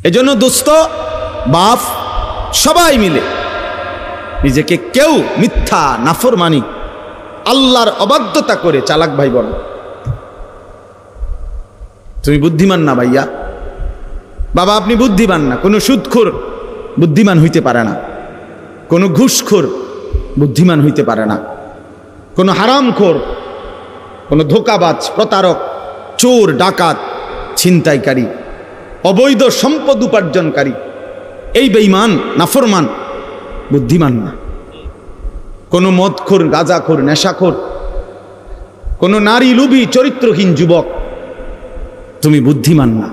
এজন্য দোস্ত বাপ সবাই মিলে নিজেকে কেউ মিথ্যা নাফরমানি আল্লাহর অবাধ্যতা করে চালাক ভাই বল। তুমি বুদ্ধিমান না ভাইয়া, বাবা আপনি বুদ্ধিমান না। কোনো সুদখোর বুদ্ধিমান হইতে পারে না, কোনো ঘুষখোর বুদ্ধিমান হইতে পারে না, কোনো হারামখোর, কোনো ধোঁকাবাজ, প্রতারক, চোর, ডাকাত, ছিনতাইকারী, অবৈধ সম্পদ উপার্জনকারী, এই বেঈমান নাফরমান বুদ্ধিমান না। কোনো মদখোর, গাঁজাখোর, নেশাখোর, কোনো নারী লোভী চরিত্রহীন যুবক তুমি বুদ্ধিমান না।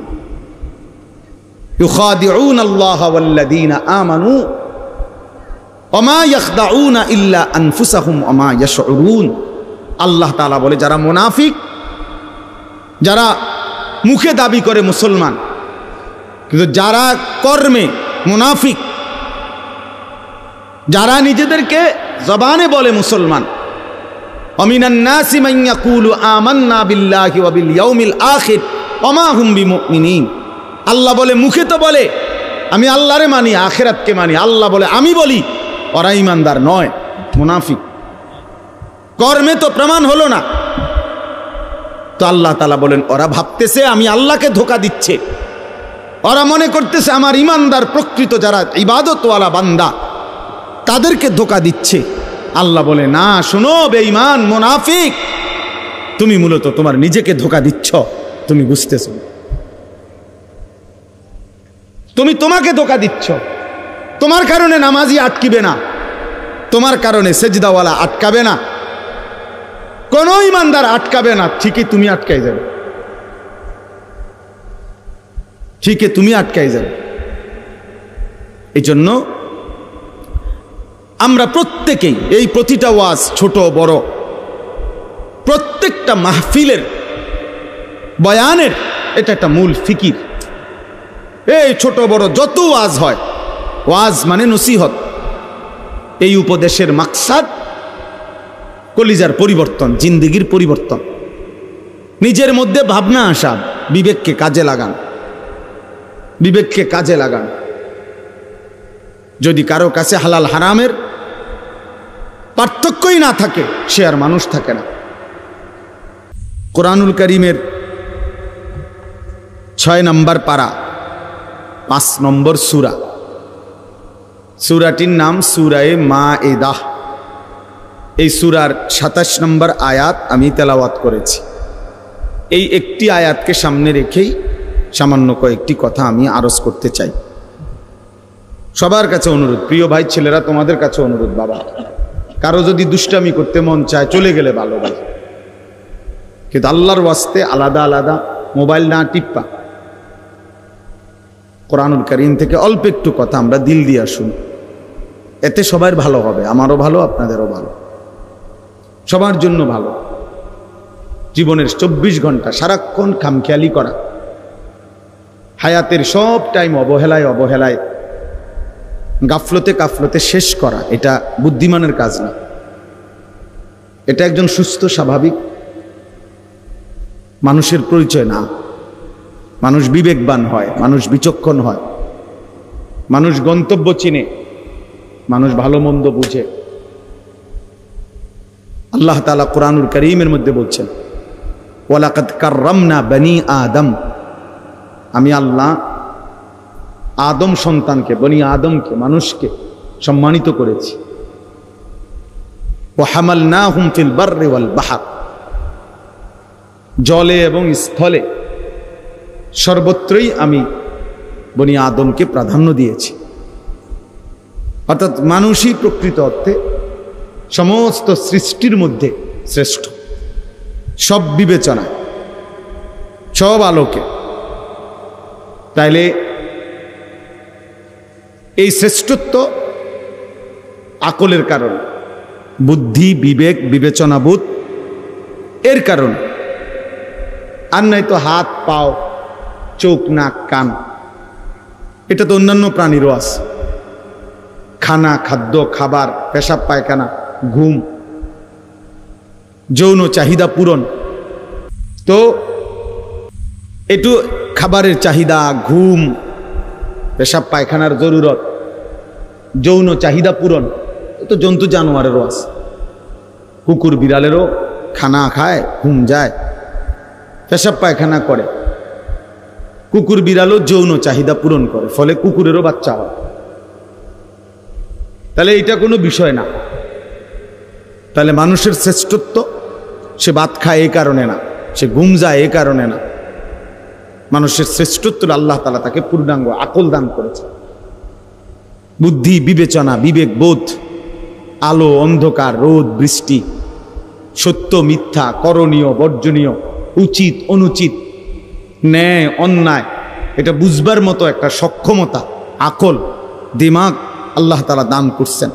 ইউখাদিউনা আল্লাহ ওয়াল্লাযীনা আমানু ওমা ইয়াখদাউনা ইল্লা আনফুসাহুম ওমা ইয়াশউরুন। আল্লাহ তাআলা বলে যারা মুনাফিক, যারা মুখে দাবি করে মুসলমান কিন্তু যারা কর্মে মুনাফিক, যারা নিজেদেরকে জবানে বলে মুসলমান, আমিনান নাসি মান ইয়াকুলু আমান্না বিল্লাহি ওয়া বিল ইয়াউমিল আখির ওমা হুম বিমুমিনিন। আল্লাহ বলে মুখে তো বলে আমি আল্লাহরে মানি, আখিরাতকে মানি, আল্লাহ বলে আমি বলি, ওরা ঈমানদার নয়, মুনাফিক। কর্মে তো প্রমাণ হলো না। তো আল্লাহ তাআলা বলেন ওরা ভাবতেছে আমি আল্লাহকে ধোঁকা দিচ্ছে, ওরা মনে করতেছে আমার ঈমানদার প্রকৃত যারা ইবাদতওয়ালা বান্দা তাদেরকে ধোঁকা দিচ্ছে। আল্লাহ বলে না, শোনো বেঈমান মুনাফিক, তুমি মূলত তোমার নিজেকে ধোঁকা দিচ্ছ, তুমি বুঝতেছ। তুমি তোমাকে ধোঁকা দিচ্ছ। তোমার কারণে নামাজি আটকিবে না, তোমার কারণে সেজদাওয়ালা আটকাবে না, কোন ঈমানদার আটকাবে না, ঠিকই তুমি আটকাই যাবে, ঠিকই তুমি আটকাই যাবে। এই জন্য আমরা প্রত্যেকেই এই প্রতিটা ওয়াজ ছোট বড় প্রত্যেকটা মাহফিলের বয়ানের এটা একটা মূল ফিকির। এই ছোট বড় যত ওয়াজ হয়, ওয়াজ মানে নসিহত, এই উপদেশের মাকসাদ কলিজার পরিবর্তন, জিন্দেগির পরিবর্তন, নিজের মধ্যে ভাবনা আসা, বিবেককে কাজে লাগান, বিবেককে কাজে লাগান। যদি কারো কাছে হালাল হারামের পার্থক্যই না থাকে সে আর মানুষ থাকে না। কোরআনুল কারীমের 6 নম্বর পারা 5 নম্বর সূরা, সূরাটির নাম সূরায়ে মায়েদাহ। এই সূরার 27 নম্বর আয়াত আমি তেলাওয়াত করেছি। এই একটি আয়াতকে সামনে রেখেই সামান্য কয়েকটি কথা আমি আরজ করতে চাই। সবার কাছে অনুরোধ, প্রিয় ভাই ছেলেরা তোমাদের কাছে অনুরোধ, বাবা কারো যদি দুষ্টামি করতে মন চায় চলে গেলে ভালো ভাই, কিন্তু আল্লাহর ওয়াস্তে আলাদা আলাদা মোবাইল না টিপ্পা, কোরআনুল কারীম থেকে অল্প একটু কথা আমরা দিল দিয়ে শুনি, এতে সবার ভালো হবে, আমারও ভালো, আপনাদেরও ভালো, সবার জন্য ভালো। জীবনের 24 ঘন্টা সারাক্ষণ খামখেয়ালি করা, হায়াতের সব টাইম অবহেলায় অবহেলায় গাফলতে কাফলতে শেষ করা, এটা বুদ্ধিমানের কাজ না। এটা একজন সুস্থ স্বাভাবিক মানুষের পরিচয় না। মানুষ বিবেকবান হয়, মানুষ বিচক্ষণ হয়, মানুষ গন্তব্য চিনে, মানুষ ভালো মন্দ বুঝে। আল্লাহ তাআলা কোরআনুল কারীমের মধ্যে বলছেন ওয়ালাকাদ কাররামনা বনি আদম, আমি আল্লাহ আদম সন্তানকে, বনি আদমকে, মানুষকে সম্মানিত করেছি। ওয়া হামালনাহুম ফিল বাররি ওয়াল বাহর, জলে এবং স্থলে সর্বত্রই আমি বনি আদমকে প্রাধান্য দিয়েছি। অর্থাৎ মানুষই প্রকৃত অর্থে সমস্ত সৃষ্টির মধ্যে শ্রেষ্ঠ, সব বিবেচনায়, সব আলোকে। তাইলে এই শ্রেষ্ঠত্ব আকলের কারণ, বুদ্ধি, বিবেক, বিবেচনাবোধ এর কারণ, আর নাই তো হাত, পাও, চোখ, নাক, কান, এটা তো অন্যান্য প্রাণীরও আছে। খানা, খাদ্য, খাবার, পেশাব পায়খানা, ঘুম, যৌন চাহিদা পূরণ। তো একটু খাবারের চাহিদা, ঘুম, পেশাব পায়খানার জরুরত, যৌন চাহিদা পূরণ, তো জন্তু জানোয়ারেরও আছে। কুকুর বিড়ালেরও খানা খায়, ঘুম যায়, পেশাব পায়খানা করে। কুকুর বিড়ালও যৌন চাহিদা পূরণ করে, ফলে কুকুরেরও বাচ্চা হয়। তাহলে এটা কোনো বিষয় না। তাহলে মানুষের শ্রেষ্ঠত্ব, সে ভাত খায় এই কারণে না, সে ঘুম যায় এই কারণে না। মানুষের শ্রেষ্ঠত্ব আল্লাহ তাআলা তাকে পূর্ণাঙ্গ আকল দান করেছে, বুদ্ধি, বিবেচনা, বিবেক বোধ, আলো অন্ধকার, রোদ বৃষ্টি, সত্য মিথ্যা, করণীয় বর্জনীয়, উচিত অনুচিত, ন্যায় অন্যায়, এটা বুঝবার মতো একটা সক্ষমতা, আকল, দিমাগ আল্লাহ তাআলা দান করছেন।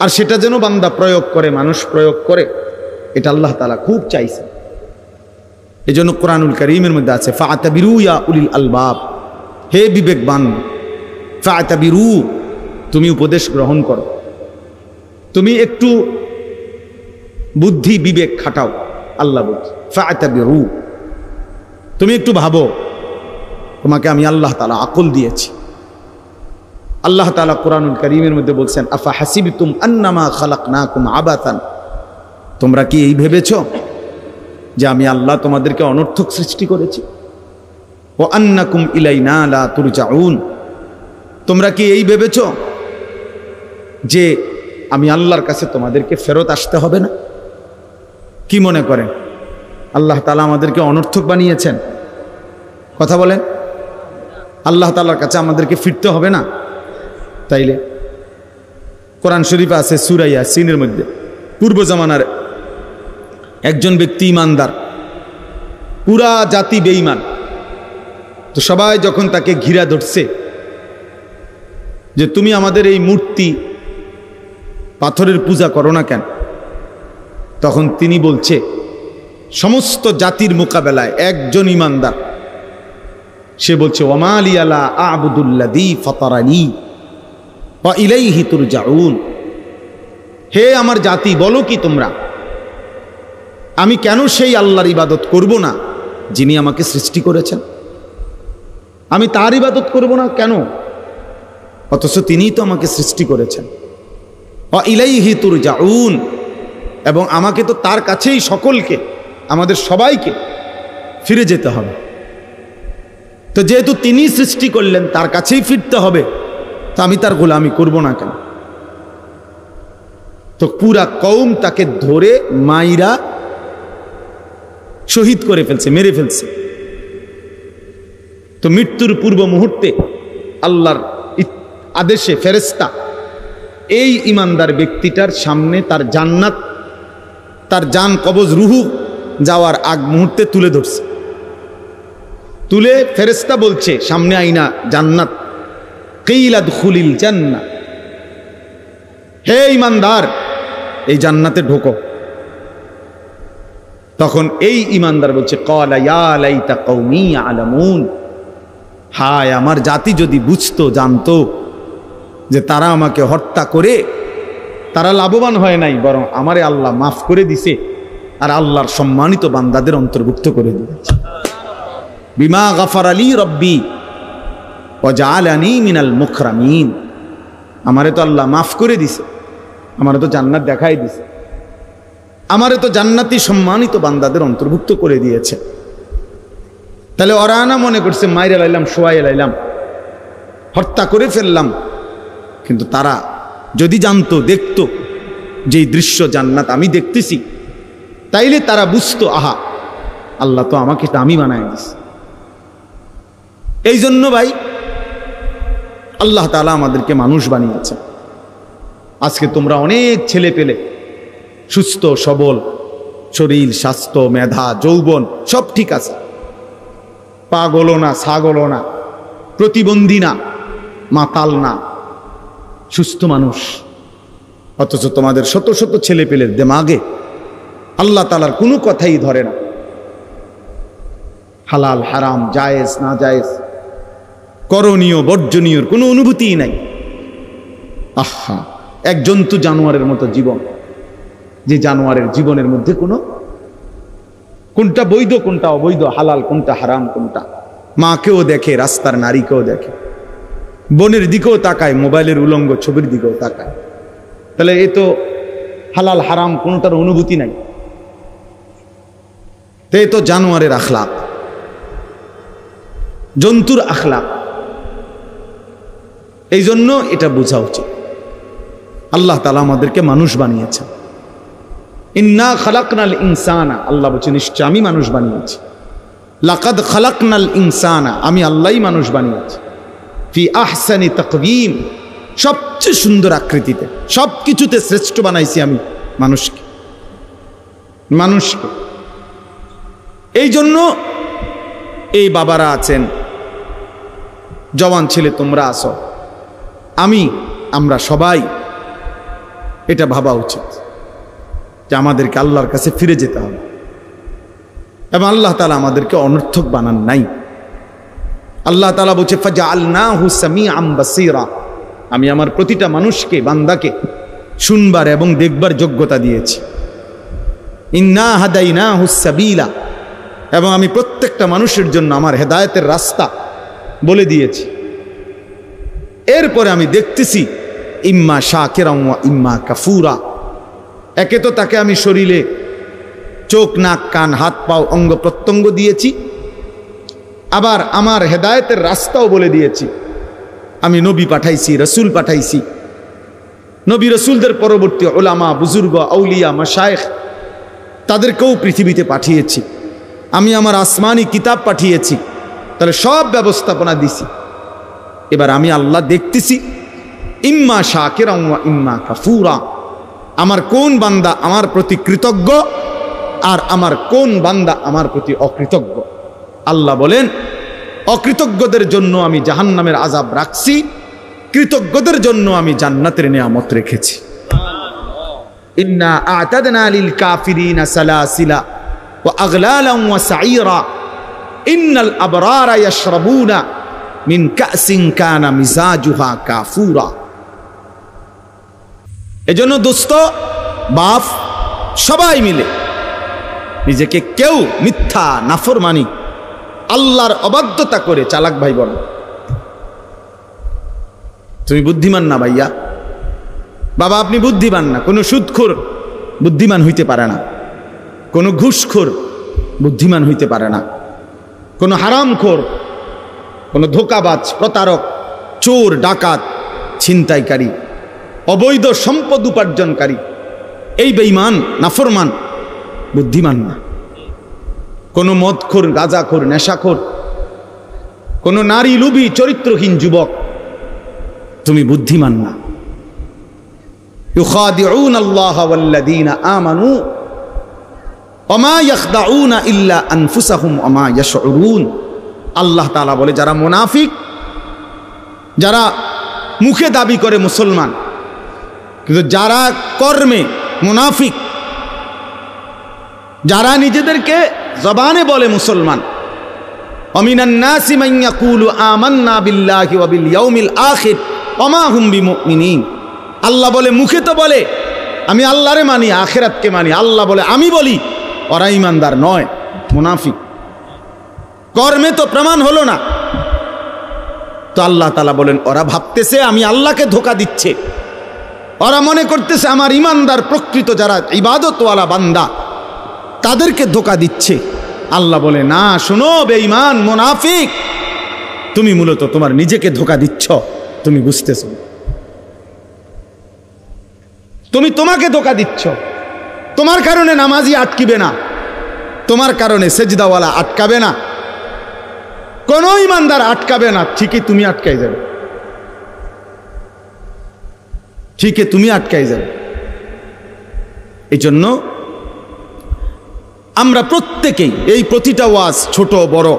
আর সেটা যেন বান্দা প্রয়োগ করে, মানুষ প্রয়োগ করে, এটা আল্লাহ তাআলা খুব চাইছেন। এই জন্য কোরআনুল কারীমের মধ্যে আছে ফাতাবিরু ইয়া উলিল আলবাব, হে বিবেকবান, ফাতাবিরু, তুমি উপদেশ গ্রহণ করো, তুমি একটু বুদ্ধি বিবেক খাটাও। আল্লাহ বলছে ফাতাবিরু, তুমি একটু ভাবো, তোমাকে আমি আল্লাহ তাআলা আকল দিয়েছি। আল্লাহ তাআলা কোরআনুল কারীমের মধ্যে বলছেন আফা হাসিবতুম আন্নামা খালাকনাকুম আবাতান, তোমরা কি এই ভেবেছো যে আমি আল্লাহ তোমাদেরকে অনর্থক সৃষ্টি করেছি? ও আন্নাকুম ইলাইনা লা তুরজাউন, তোমরা কি এই ভেবেছো যে আমি আল্লাহর কাছে তোমাদেরকে ফেরত আসতে হবে না? কি মনে করেন আল্লাহ তাআলা আমাদেরকে অনর্থক বানিয়েছেন? কথা বলেন, আল্লাহ তাআলার কাছে আমাদেরকে ফিরতে হবে না? তাইলে কোরআন শরীফে আছে সূরা ইয়াসিনের মধ্যে, পূর্ব জামানার একজন ব্যক্তি ইমানদার, পুরা জাতি বেঈমান, তো সবাই যখন তাকে ঘিরা ধরছে যে তুমি আমাদের এই মূর্তি পাথরের পূজা করো না কেন, তখন তিনি বলছে সমস্ত জাতির মোকাবেলায় একজন ইমানদার, সে বলছে ওয়ামা লিয়া লা আ'বুদুল্লাযী ফাতারানী ওয়া ইলাইহি তুরজাউন, হে আমার জাতি, বলো কি তোমরা, আমি কেন সেই আল্লাহর ইবাদত করব না যিনি আমাকে সৃষ্টি করেছেন? আমি তার ইবাদত করব না কেন, অথচ তিনিই তো আমাকে সৃষ্টি করেছেন। ওয়া ইলাইহি তুরজাউন, এবং আমাকে তো তার কাছেই সকলকে, আমাদের সবাইকে ফিরে যেতে হবে। তো যেহেতু তিনি সৃষ্টি করলেন, তার কাছেই ফিরতে হবে, তা আমি তার গোলামি করব না কেন? তো পুরা কওম তাকে ধরে মাইরা শহীদ করে ফেলছে, মেরে ফেলছে। তো মৃত্যুর পূর্ব মুহূর্তে আল্লাহর আদেশে ফেরেশতা এই ইমানদার ব্যক্তিটার সামনে তার জান্নাত, তার জান কবজ রুহু যাওয়ার আগ মুহূর্তে তুলে ধরছে। তুলে ফেরেশতা বলছে সামনে আইনা জান্নাত, কিলা দুখুলিল জান্নাহ, হে ইমানদার এই জান্নাতে ঢোকো। তখন এই ইমানদার বলছে ক্বালা ইয়া লাইতা কওমি ইয়ালামুন, হায় আমার জাতি যদি বুঝতো, জানতো যে তারা আমাকে হত্যা করে তারা লাভবান হয় নাই, বরং আমারে আল্লাহ মাফ করে দিছে আর আল্লাহর সম্মানিত বান্দাদের অন্তর্ভুক্ত করে দিয়েছে। বিমা গাফারা লি রব্বি ওয়া জাআলানি মিনাল মুকরামিন, আমারে তো আল্লাহ মাফ করে দিছে, আমারে তো জান্নাত দেখাই দিছে, আমারে তো জান্নাতি সম্মানিত বান্দাদের অন্তর্ভুক্ত করে দিয়েছে। তাহলে ওরা না মনে করছে মাইরে লাইলাম, শোয়াই লাইলাম, হত্যা করে ফেললাম, কিন্তু তারা যদি জানতো, দেখতো যেই দৃশ্য জান্নাত আমি দেখতেছি, তাইলে তারা বুঝতো আহা আল্লাহ তো আমাকে দামি বানায় দিছে। এই জন্য ভাই আল্লাহ তাআলা আমাদেরকে মানুষ বানিয়েছে। আজকে তোমরা অনেক ছেলে পেলে সুস্থ সবল, শরীর স্বাস্থ্য মেধা যৌবন সব ঠিক আছে, পাগলও না ছাগলও না, প্রতিবন্ধী না মাতাল না, সুস্থ মানুষ। অথচ তোমাদের শত শত ছেলে পেলের দেমাগে আল্লাহ তাআলার কোনো কথাই ধরে না, হালাল হারাম জায়েজ না জায়েজ, করণীয় বর্জনীয়র কোনো অনুভূতিই নাই। আহা, এক জন্তু জানোয়ারের মতো জীবন, যে জানোয়ারের জীবনের মধ্যে কোনটা বৈধ কোনটা অবৈধ, হালাল কোনটা হারাম কোনটা, মাকেও দেখে, রাস্তার নারীকেও দেখে, বোনের দিকেও তাকায়, মোবাইলের উলঙ্গ ছবির দিকেও তাকায়। তাহলে এ তো হালাল হারাম কোনোটার অনুভূতি নাই। তো এ তো জানোয়ারের আখলাক, জন্তুর আখলাক। এই জন্য এটা বোঝা উচিত। আল্লাহ তাআলা আমাদেরকে মানুষ বানিয়েছেন। ইন্না খালাকনাল ইনসানা, আল্লাহ বলছেন নিশ্চয় আমি মানুষ বানিয়েছি। লাকাদ খালাকনাল ইনসানা, আমি আল্লাহই মানুষ বানিয়েছি। ফি আহসানি তাকওয়িম, সবচেয়ে সুন্দর আকৃতিতে, সব কিছুতে শ্রেষ্ঠ বানাইছি আমি মানুষকে। এই জন্য এই বাবারা আছেন, জওয়ান ছেলে তোমরা আসো, আমরা সবাই এটা ভাবা উচিত যে আমাদেরকে আল্লাহর কাছে ফিরে যেতে হবে। এবং আল্লাহ তাআলা আমাদেরকে অনর্থক বানান নাই। আল্লাহ তাআলা বলছে ফাজআলনাহু সামিআম বাসীরা, আমি আমার প্রতিটা মানুষকে, বান্দাকে শুনবার এবং দেখবার যোগ্যতা দিয়েছি। ইন্না হাদাইনাহুস সাবিলা, এবং আমি প্রত্যেকটা মানুষের জন্য আমার হেদায়েতের রাস্তা বলে দিয়েছি। এরপরে আমি দেখতেছি ইম্মা শাকিরান ওয়া ইম্মা কাফুরা, একে তো তাকে আমি শরীরে চোখ, নাক, কান, হাত, পাও, অঙ্গ প্রত্যঙ্গ দিয়েছি, আবার আমার হেদায়েতের রাস্তাও বলে দিয়েছি। আমি নবী পাঠাইছি, রসুল পাঠাইছি, নবী রসুলদের পরবর্তী উলামা, বুজুর্গ, আউলিয়া, মাশায়েখ তাদেরকেও পৃথিবীতে পাঠিয়েছি। আমি আমার আসমানি কিতাব পাঠিয়েছি, তাহলে সব ব্যবস্থাপনা দিছি। এবার আমি আল্লাহ দেখতেছি ইম্মা শাকিরান ওয়া ইম্মা কাফুরা, আমার কোন বান্দা আমার প্রতি কৃতজ্ঞ আর আমার কোন বান্দা আমার প্রতি অকৃতজ্ঞ। আল্লাহ বলেন অকৃতজ্ঞদের জন্য আমি জাহান্নামের আযাব রাখছি, কৃতজ্ঞদের জন্য আমি জান্নাতের নিয়ামত রেখেছি। ইন্না আ'তাদনা লিল কাফিরিনা সালাসিলা ওয়া আগলালান ওয়া সাঈরা ইন্নাল আবরারা ইয়াশরাবুনা মিন কাসিন কানা মিজাজুহা কাফুরা। এজন্য দোস্ত, বাপ, সবাই মিলে নিজেকে কেউ মিথ্যা, নাফরমানি, আল্লাহর অবাধ্যতা করে চালাক ভাই বল। তুমি বুদ্ধিমান না ভাইয়া, বাবা আপনি বুদ্ধিমান না। কোনো সুদখোর বুদ্ধিমান হইতে পারে না, কোনো ঘুষখোর বুদ্ধিমান হইতে পারে না, কোনো হারামখোর, কোনো ধোঁকাবাজ, প্রতারক, চোর, ডাকাত, ছিনতাইকারী, অবৈধ সম্পদ উপার্জনকারী, এই বেঈমান, নাফরমান বুদ্ধিমান না। কোনো মদখোর, গাঁজাখোর, নেশাখোর, কোনো নারী লোভী, চরিত্রহীন যুবক, তুমি বুদ্ধিমান না। ইউখাদিউনা আল্লাহ ওয়াল্লাযীনা আমানু ওয়া মা ইয়াখদাউনা ইল্লা আনফুসাহুম ওয়া মা ইয়াশউরুন। আল্লাহ তাআলা বলে যারা মুনাফিক, যারা মুখে দাবি করে মুসলমান কিন্তু যারা কর্মে মুনাফিক, যারা নিজেদেরকে জবানে বলে মুসলমান, আমিনান নাসি মান ইয়াকুলু আমান্না বিল্লাহি ওয়া বিল ইয়াউমিল আখির ওয়া মা হুম বিমুমিনিন। আল্লাহ বলে মুখে তো বলে আমি আল্লাহরে মানি, আখিরাতকে মানি, আল্লাহ বলে আমি বলি, ওরা ঈমানদার নয়, মুনাফিক। কর্মে তো প্রমাণ হলো না। তো আল্লাহ তাআলা বলেন ওরা ভাবতেছে আমি আল্লাহকে ধোঁকা দিচ্ছে, ওরা মনে করতেছে আমার ঈমানদার প্রকৃত যারা ইবাদতওয়ালা বান্দা তাদেরকে ধোঁকা দিচ্ছে। আল্লাহ বলে না, শোনো বেঈমান, মুনাফিক, তুমি মূলত তোমার নিজেকে ধোঁকা দিচ্ছ, তুমি বুঝতেছ। তুমি তোমাকে ধোঁকা দিচ্ছ। তোমার কারণে নামাজি আটকিবে না, তোমার কারণে সেজদাওয়ালা আটকাবে না, কোন ঈমানদার আটকাবে না, ঠিকই তুমি আটকাই যাবে, ঠিকই তুমি আটকাই যাবে। এই জন্য আমরা প্রত্যেকেই এই প্রতিটা ওয়াজ, ছোট বড়,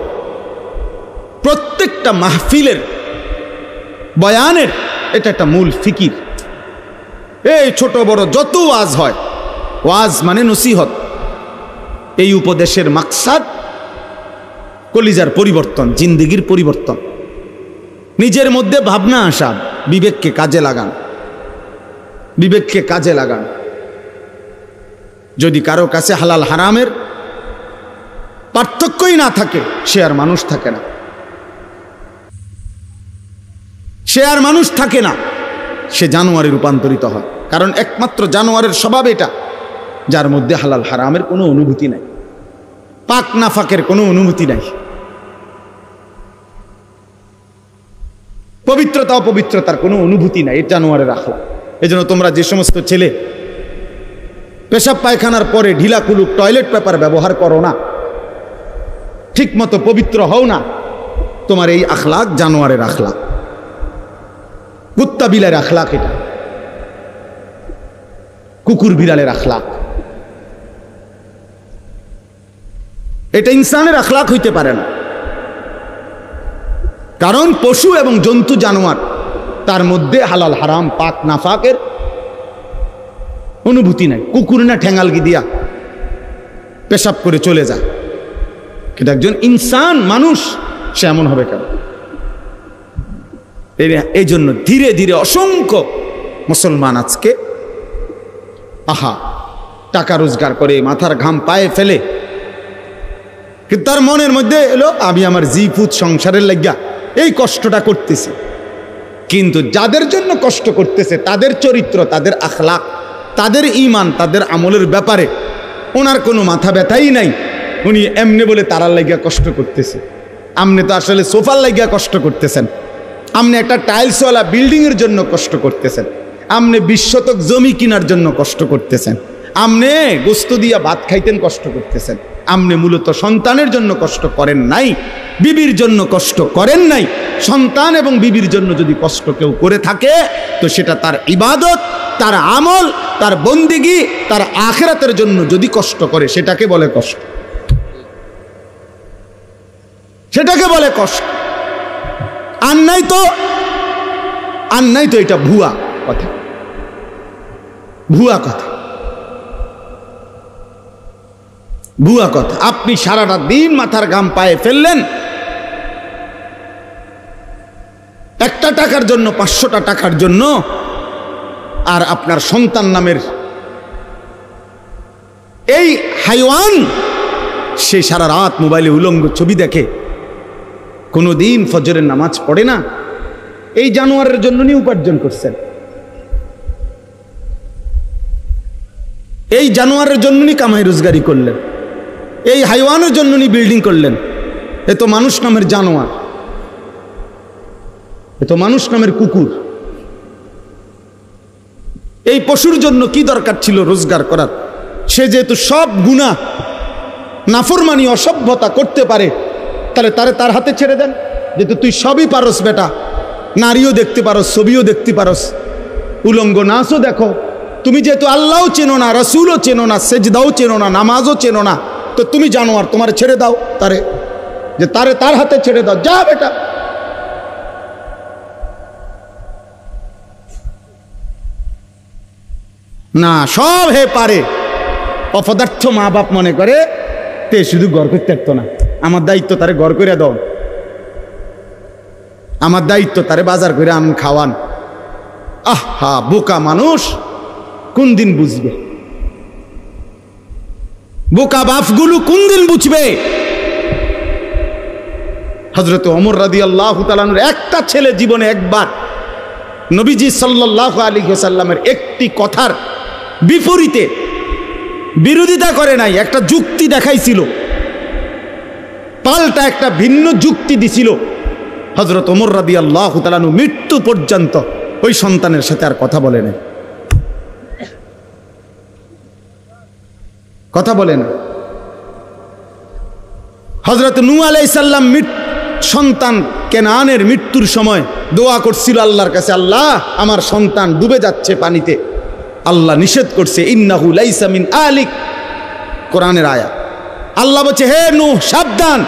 প্রত্যেকটা মাহফিলের বয়ানের এটা একটা মূল ফিকির। এই ছোট বড় যত ওয়াজ হয়, ওয়াজ মানে নসিহত, এই উপদেশের মাকসাদ কলিজার পরিবর্তন, জিন্দেগির পরিবর্তন, নিজের মধ্যে ভাবনা আসা, বিবেককে কাজে লাগান, বিবেককে কাজে লাগান। যদি কারো কাছে হালাল হারামের পার্থক্যই না থাকে, সে আর মানুষ থাকে না। সে আর মানুষ থাকে না, সে জানোয়ারে রূপান্তরিত হয়। কারণ একমাত্র জানোয়ারের স্বভাব এটা, যার মধ্যে হালাল হারামের কোনো অনুভূতি নাই, পাক নাফাকের কোনো অনুভূতি নাই, পবিত্রতা অপবিত্রতার কোনো অনুভূতি নাই। এই জানোয়ারের আখলাক। এজন্য তোমরা যে সমস্ত ছেলে পেশাব পায়খানার পরে ঢিলা কুলুক টয়লেট পেপার ব্যবহার করো না, ঠিক মতো পবিত্র হও না, তোমার এই আখলাক জানোয়ারের আখলাক, কুত্তা বিড়ালের আখলাক, এটা কুকুর বিড়ালের আখলাক, এটা ইনসানের আখলাক হইতে পারে না। কারণ পশু এবং জন্তু জানোয়ার তার মধ্যে হালাল হারাম পাক নাফাকের অনুভূতি নাই। কুকুর না ঠ্যাঙ্গালগি দিয়া পেশাব করে চলে যায়, কিন্তু একজন ইনসান মানুষ সে এমন হবে কেন? এই জন্য ধীরে ধীরে অসংখ্য মুসলমান আজকে টাকা রোজগার করে মাথার ঘাম পায়ে ফেলে, কিন্তু তার মনের মধ্যে এলো আমি আমার জিপুত সংসারের লাগিয়া এই কষ্টটা করতেছি। কিন্তু যাদের জন্য কষ্ট করতেছে তাদের চরিত্র, তাদের আখলাক, তাদের ঈমান, তাদের আমলের ব্যাপারে ওনার কোনো মাথা ব্যথাই নাই। উনি এমনি বলে তারার লাগিয়া কষ্ট করতেছে। আপনি তো আসলে সোফার লাগিয়া কষ্ট করতেছেন, আপনি একটা টাইলসওয়ালা বিল্ডিংয়ের জন্য কষ্ট করতেছেন, আপনি 20 শতক জমি কেনার জন্য কষ্ট করতেছেন, আপনি গোস্ত দিয়া ভাত খাইতেন কষ্ট করতেছেন, আপনি মূলত সন্তানের জন্য কষ্ট করেন নাই, বিবির জন্য কষ্ট করেন নাই। সন্তান এবং বিবির জন্য যদি কষ্ট কেউ করে থাকে তো সেটা তার ইবাদত, তার আমল, তার বন্দেগী, তার আখিরাতের জন্য যদি কষ্ট করে সেটাকে বলে কষ্ট, সেটাকে বলে কষ্ট। আর নাই তো এটা ভুয়া কথা, ভুয়া কথা, ভুয়া কথা। আপনি সারাটা দিন মাথার ঘাম পায়ে ফেললেন একটা টাকার জন্য, 500টা টাকার জন্য, আর আপনার সন্তান নামের এই হাইওয়ান সে সারা রাত মোবাইলে উলঙ্গ ছবি দেখে, কোনোদিন ফজরের নামাজ পড়ে না। এই জানোয়ারের জন্য নি উপার্জন করছেন, এই জানোয়ারের জন্য নি কামাই রোজগারি করলেন, এই হাইওয়ানের জন্য নি বিল্ডিং করলেন। এ তো মানুষ নামের জানোয়ার, এ তো মানুষ নামের কুকুর। এই পশুর জন্য কি দরকার ছিল রোজগার করার? সে যেহেতু সব গুনাহ নাফরমানি অসভ্যতা করতে পারে, তাহলে তার হাতে ছেড়ে দেন। যেহেতু তুই সবই পারস বেটা, নারীও দেখতে পারস, ছবিও দেখতে পারস, উলঙ্গ নাচও দেখো, তুমি যেহেতু আল্লাহও চেনো না, রসুলও চেনো না, সেজদাও চেনো না, নামাজও চেনো না, তো তুমি জানোয়ার, তোমার ছেড়ে দাও তারে, যে তার হাতে ছেড়ে দাও, যা বেটা। না, সব হে পারে। অপদার্থ মা বাপ মনে করে তে শুধু গড় করতে পারতো না, আমার দায়িত্ব তারে গড় করে দাও, আমার দায়িত্ব তারে বাজার করে আম খাওয়ান। আহা, বোকা মানুষ কোন দিন বুঝবে? বোকা বাপগুলো কোন দিন বুঝবে? হযরত ওমর রাদিয়াল্লাহু তাআলা আনহু একটা ছেলে জীবনে একবার নবীজি সাল্লাল্লাহু আলাইহি ওয়াসাল্লামের একটি কথার বিপরীতে বিরোধিতা করে নাই, একটা যুক্তি দেখাইছিল, পাল্টা একটা ভিন্ন যুক্তি দিছিল। হযরত ওমর রাদিয়াল্লাহু তাআলা আনহু মৃত্যু পর্যন্ত ওই সন্তানের সাথে আর কথা বলে নাই, কথা বলে না। হযরত নূহ আলাইহিস সালাম সন্তান কেনানের মৃত্যুর সময় দোয়া করছিল আল্লাহর কাছে, আল্লাহ আমার সন্তান ডুবে যাচ্ছে পানিতে। আল্লাহ নিষেধ করছে, ইন্নাহু লাইসা মিন আলিক, কোরআনের আয়াত। আল্লাহ বলছে, হে নূহ সাবধান,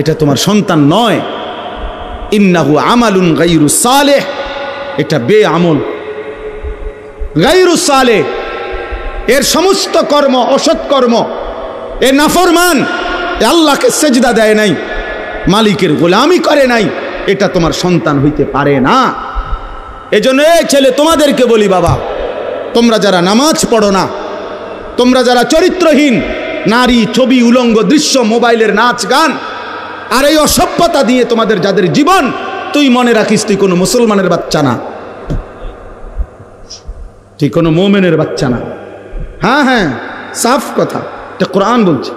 এটা তোমার সন্তান নয়, ইন্নাহু আমালুন গায়রু সালেহ, এটা বেআমল, গায়রু সালেহ, এর সমস্ত কর্ম অসৎ কর্ম, এ নাফরমান, এ আল্লাহকে সেজদা দেয় নাই, মালিকের গোলামি করে নাই, এটা তোমার সন্তান হইতে পারে না। এজন্য এই ছেলে তোমাদেরকে বলি, বাবা তোমরা যারা নামাজ পড়ো না, তোমরা যারা চরিত্রহীন নারী, ছবি, উলঙ্গ দৃশ্য, মোবাইলের নাচ গান আর এই অসভ্যতা দিয়ে তোমাদের যাদের জীবন তুই মনে রাখিস তুই কোনো মুসলমানের বাচ্চা না, তুই কোনো মোমেনের বাচ্চা না। হ্যাঁ হ্যাঁ, সাফ কথা, এটা কোরআন বলছে।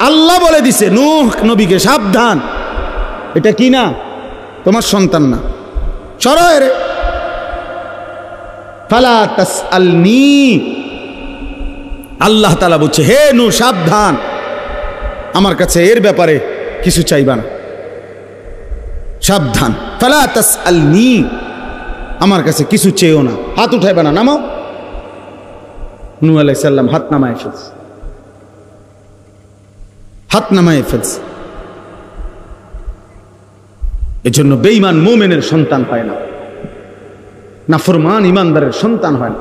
আল্লাহ বলে দিছে নূহ নবীকে, সাবধান, এটা কি না, তোমার সন্তান না, সরয় রে। ফালা তাসআলনি, আল্লাহ তাআলা বলছে হে নূহ সাবধান, আমার কাছে এর ব্যাপারে কিছু চাইবা না, সাবধান। ফালা তাসআলনি, আমার কাছে কিছু চেয়েও না, হাত উঠাইবা না, নামাও। নূহ আলাইহিস সালাম হাত নামায় ফেলছে, হাত নামায় ফেলছে। এজন্য বেঈমান মুমিনের সন্তান হয় না, নাফরমান ইমানদারের সন্তান হয় না।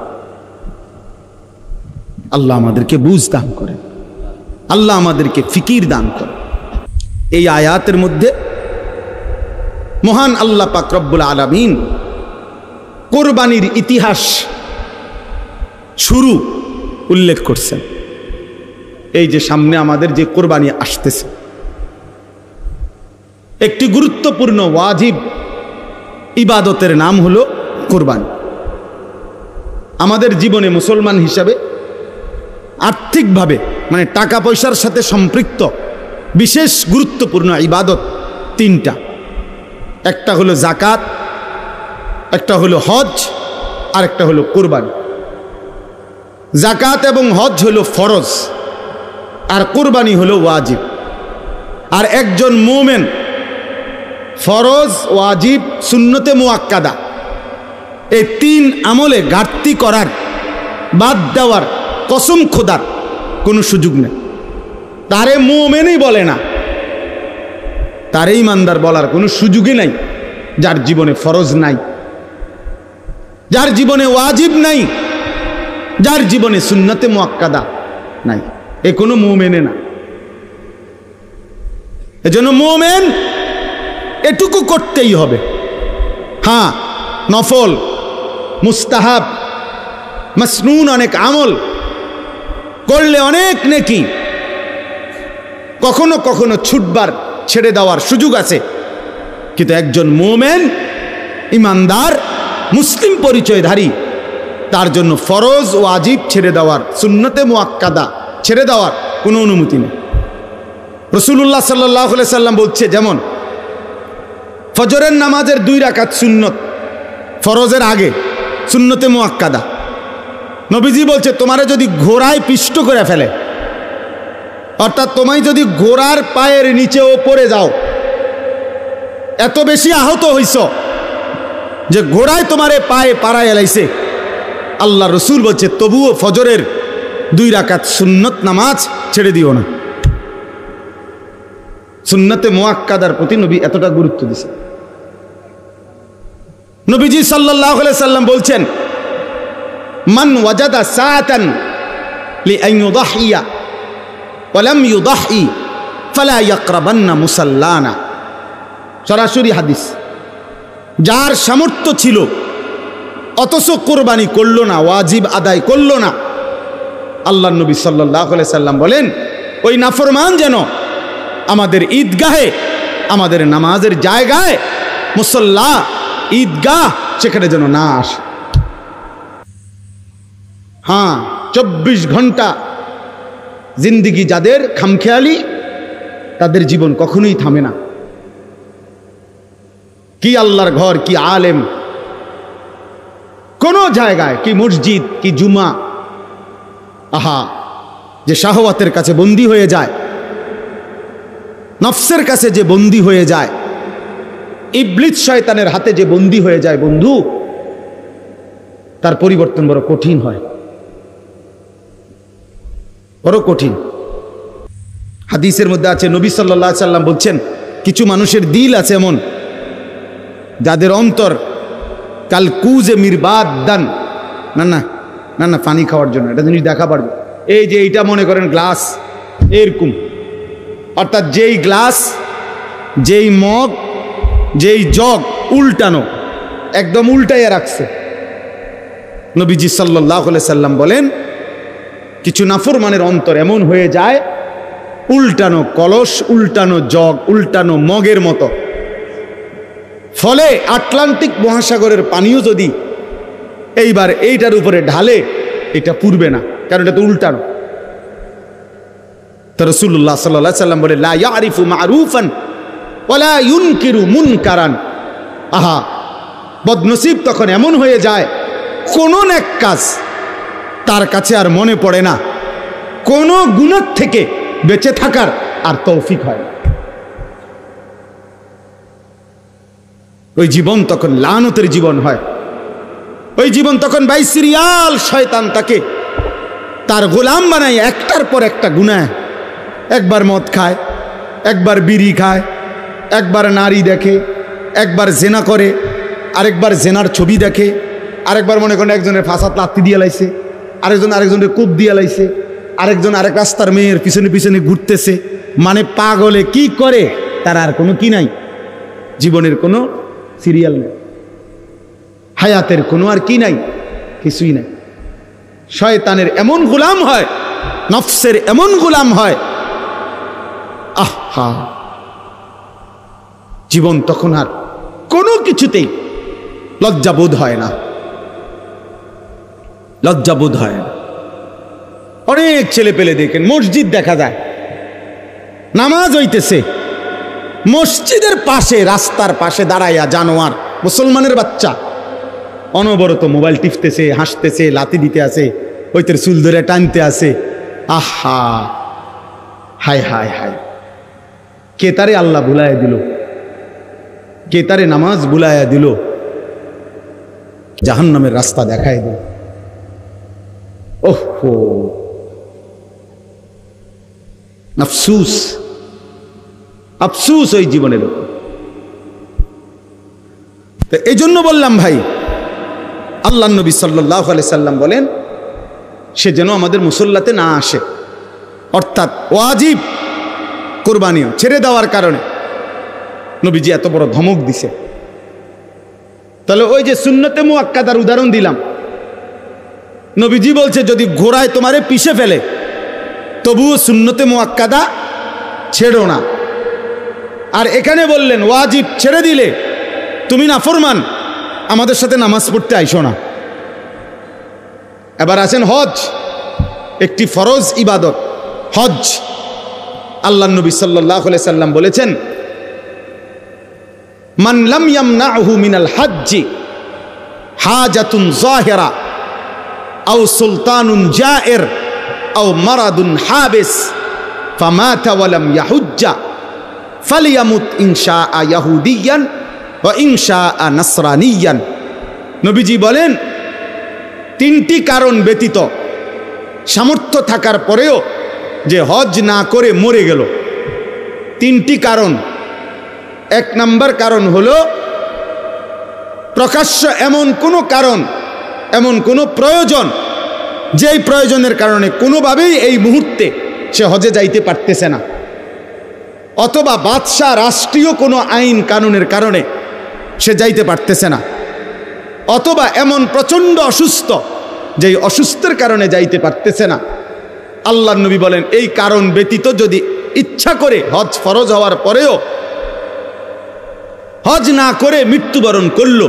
আল্লাহ আমাদেরকে বুঝ দান করেন, আল্লাহ আমাদেরকে ফিকির দান করেন। এই আয়াতের মধ্যে মহান আল্লাহ পাক রব্বুল আলামিন কোরবানির ইতিহাস শুরু উল্লেখ করছেন। এই যে সামনে আমাদের যে কোরবানি আসতেছে, একটি গুরুত্বপূর্ণ ওয়াজিব ইবাদতের নাম হলো কোরবানি। আমাদের জীবনে মুসলমান হিসাবে আর্থিকভাবে মানে টাকা পয়সার সাথে সম্পৃক্ত বিশেষ গুরুত্বপূর্ণ ইবাদত তিনটা। একটা হলো যাকাত, একটা হলো হজ, আর একটা হলো কোরবানি। যাকাত এবং হজ হলো ফরজ, আর কোরবানি হলো ওয়াজিব। আর একজন মুমিন ফরজ, ওয়াজিব, সুন্নতে মুআক্কাদা এই তিন আমলে ঘাটতি করার, বাদ দেওয়ার, কসম খোদার কোনো সুযোগ নেই। তারে মুমিনই বলে না, তারে ইমানদার বলার কোনো সুযোগই নাই যার জীবনে ফরজ নাই, যার জীবনে ওয়াজিব নাই, যার জীবনে সুন্নতে মুআক্কাদা নাই, এ কোনো মুমিনে না। এজন্য মুমিন এটুকু করতেই হবে। হ্যাঁ, নফল, মুস্তাহাব, মাসনুন অনেক আমল করলে অনেক নেকি, কখনো কখনো ছুটবার, ছেড়ে দেওয়ার সুযোগ আছে। কিন্তু একজন মুমিন ইমানদার মুসলিম পরিচয়ধারী, তার জন্য ফরজ ওয়াজিব ছেড়ে দেওয়ার, সুন্নতে মুআক্কাদা ছেড়ে দেওয়ার কোনো অনুমতি নেই। রাসূলুল্লাহ সাল্লাল্লাহু আলাইহি সাল্লাম বলছে, যেমন ফজরের নামাজের 2 রাকাত সুন্নত ফরজের আগে, সুন্নতে মুআক্কাদা। নবীজি বলছে তোমারে যদি ঘোড়ায় পিষ্ট করে ফেলে, অর্থাৎ তোমায় যদি ঘোড়ার পায়ের নিচেও পড়ে যাও, এত বেশি আহত হইছ যে ঘোড়ায় তোমারে পায়ে পাড়ায় এলাইছে, আল্লাহ রসুল বলছে তবুও ফজরের 2 রাকাত সুন্নত নামাজ ছেড়ে দিও না। সুন্নতে মুআক্কাদার প্রতি নবী এতটা গুরুত্ব দিয়েছে। নবীজি সাল্লাল্লাহু আলাইহি সাল্লাম বলছেন, মান ওয়াজাদা সাআতান লিআন ইউদাহিয়া ওয়া লাম ইউদাহি ফালা ইয়াকরাবান্না মুসাল্লানা। সরাসরি হাদিস। যার সামর্থ্য ছিল অথচ কোরবানি করলো না, ওয়াজিব আদায় করলো না, আল্লাহর নবী সাল্লাল্লাহু আলাইহি সাল্লাম বলেন ওই নাফরমান যেন আমাদের ঈদগাহে, আমাদের নামাজের জায়গায়, মুসল্লা, ঈদগাহ, সেখানে যেন না আসে। হ্যাঁ, 24 ঘন্টা জিন্দিগি যাদের খামখেয়ালি, তাদের জীবন কখনোই থামে না। কি আল্লাহর ঘর, কি আলেম, কোন জায়গায়, কি মসজিদ, কি জুমা, আহা, যে শাহওয়াতের কাছে বন্দী হয়ে যায়, নফসের কাছে যে বন্দী হয়ে যায়, ইবলিস শয়তানের হাতে যে বন্দী হয়ে যায়, বন্ধু, তার পরিবর্তন বড় কঠিন হয়, বড় কঠিন। হাদিসের মধ্যে আছে, নবী সাল্লাল্লাহু আলাইহি সাল্লাম বলছেন, কিছু মানুষের দিল আছে এমন যাদের অন্তর কাল কুজে মিরবাদান, না না না না, পানি খাওয়ার জন্য এটা জিনিস দেখা পারবে। এই যে এইটা মনে করেন গ্লাস, এরকম, অর্থাৎ যেই গ্লাস, যেই মগ, যেই জগ উল্টানো, একদম উল্টাইয়া রাখছে। নবীজি সাল্লাল্লাহু আলাইহি সাল্লাম বলেন, কিছু নাফরমানের অন্তর এমন হয়ে যায়, উল্টানো কলস, উল্টানো জগ, উল্টানো মগের মতো, ফলে আটলান্টিক মহাসাগরের পানিও যদি এইবার এইটার উপরে ঢালে, এটা পুরবে না, কারণ এটা তো উল্টানো। তো রাসূলুল্লাহ সাল্লাল্লাহু আলাইহি সাল্লাম বলে, লা ইয়ারিফু মারুফান ওয়ালা ইউনকিরু মুনকারান। আহা, বদনসিব তখন এমন হয়ে যায়, কোন নেক কাজ তার কাছে আর মনে পড়ে না, কোন গুনাহ থেকে বেঁচে থাকার আর তৌফিক হয় না। ওই জীবন তখন লানতের জীবন হয়। ওই জীবন তখন ভাই সিরিয়াল শয়তান তাকে তার গোলাম বানায়, একটার পর একটা গুনাহ। একবার মদ খায়, একবার বিড়ি খায়, একবার নারী দেখে, একবার জেনা করে, আরেকবার জেনার ছবি দেখে, আরেকবার মনে করেন একজনের ফাঁসাত লাত্তি দিয়ে লাইছে, আরেকজনের কূপ দিয়ে লাইছে, আরেকজন আরেক রাস্তার মেয়ের পিছনে পিছনে ঘুরতেছে। মানে পাগলে কি করে তার আর কোনো কি নাই, জীবনের কোনো সিরিয়াল নেই, হায়াতের কোনো আর কি নাই, কিছুই নাই। শয়তানের এমন গোলাম হয়, নফসের এমন গোলাম হয়, আহা, জীবন তখন আর কোনো কিছুতেই লজ্জাবোধ হয় না, লজ্জাবোধ হয় না। অনেক ছেলে পেলে দেখেন, মসজিদ দেখা যায়, নামাজ হইতেছে, মসজিদের পাশে রাস্তার পাশে দাঁড়াইয়া জানোয়ার মুসলমানের বাচ্চা অনবরত মোবাইল টিপতেছে, হাসতেছে, লাথি দিতে আসে, ওইতের চুল ধরে টানতে আসে। আহা, হায় হায় হায়, কে তারে আল্লাহ ভুলাইয়া দিল, কে তারে নামাজ ভুলাইয়া দিল, জাহান্নামের রাস্তা দেখায় দিল। ওহো, আফসুস, আফসুস ওই জীবনের উপর। তো এই জন্য বললাম ভাই, আল্লাহ নবী সাল্লাল্লাহু আলাইহি সাল্লাম বলেন, সে যেন আমাদের মুসল্লাতে না আসে, অর্থাৎ ওয়াজিব কোরবানিও ছেড়ে দেওয়ার কারণে নবীজি এত বড় ধমক দিছে। তাহলে ওই যে সুন্নতে মুআক্কাদার উদাহরণ দিলাম, নবীজি বলছে যদি ঘোড়ায় তোমারে পিষে ফেলে তবুও সুন্নতে মুআক্কাদা ছেড়ো না। আর এখানে বললেন ওয়াজিব ছেড়ে দিলে তুমি নাফরমান, আমাদের সাথে নামাজ পড়তে আইসো না। এবার আছেন হজ, একটি ফরজ ইবাদত হজ। আল্লাহ নবী সাল্লাল্লাহু আলাইহি সাল্লাম বলেছেন, মান লাম ইয়ামনাহু মিনাল হজ্জি হাজাতুন যাহিরা আও সুলতানুন জায়ের আও মারাদুন হাবিস ফামাতা ওয়া লাম ইয়াহুজ্জা ফালিয়ামুত ইনশাআ ইয়াহুদিয়ান ওয়া ইনশাআ নাসরানিয়ান। নবীজি বলেন, তিনটি কারণ ব্যতীত সামর্থ্য থাকার পরেও যে হজ না করে মরে গেল, তিনটি কারণ। এক নম্বর কারণ হলো প্রকাশ্য এমন কোনো কারণ, এমন কোনো প্রয়োজন, যেই প্রয়োজনের কারণে কোনোভাবেই এই মুহূর্তে সে হজে যাইতে পারতেছে না, অথবা বাদশাহ রাষ্ট্রীয় কোনো আইন কানুনের কারণে সে যাইতে পারতেছে না, অথবা এমন প্রচণ্ড অসুস্থ যেই অসুস্থের কারণে যাইতে পারতেছে না। আল্লাহর নবী বলেন, এই কারণ ব্যতীত যদি ইচ্ছা করে হজ ফরজ হওয়ার পরেও হজ না করে মৃত্যুবরণ করল,